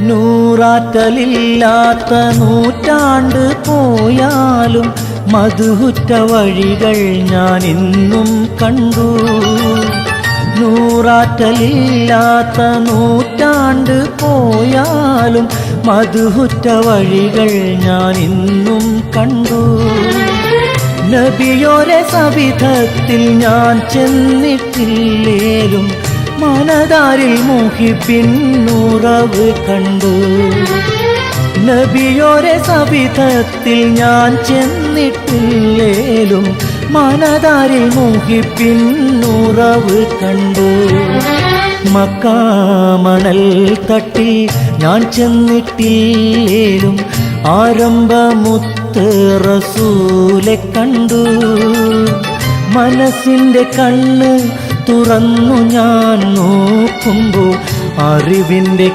നൂറാറ്റലില്ലാത്ത നൂറ്റാണ്ട് പോയാലും മധുഹുറ്റ വഴികൾ ഞാൻ ഇന്നും കണ്ടു. നൂറാറ്റലില്ലാത്ത നൂറ്റാണ്ട് പോയാലും മധുഹുറ്റ വഴികൾ ഞാൻ ഇന്നും കണ്ടു. നബിയോരെ സവിധത്തിൽ ഞാൻ ചെന്നിട്ടില്ലേലും മനതാരിൽ മുഹിബിൻ ഉറവ് കണ്ടു. നബിയോരെ സവിധത്തിൽ ഞാൻ ചെന്നിട്ടില്ലേലും മനതാരിൽ മുഹിബിൻ ഉറവ് കണ്ടു. മക്കാമണൽ തട്ടിൽ ഞാൻ ചെന്നിട്ടില്ലേലും ആരംഭമുത്ത് റസൂലെ കണ്ടു. മനസ്സിൻ്റെ കണ്ണ് തുറന്നു ഞാൻ നോക്കുമ്പോൾ അറിവിൻ്റെ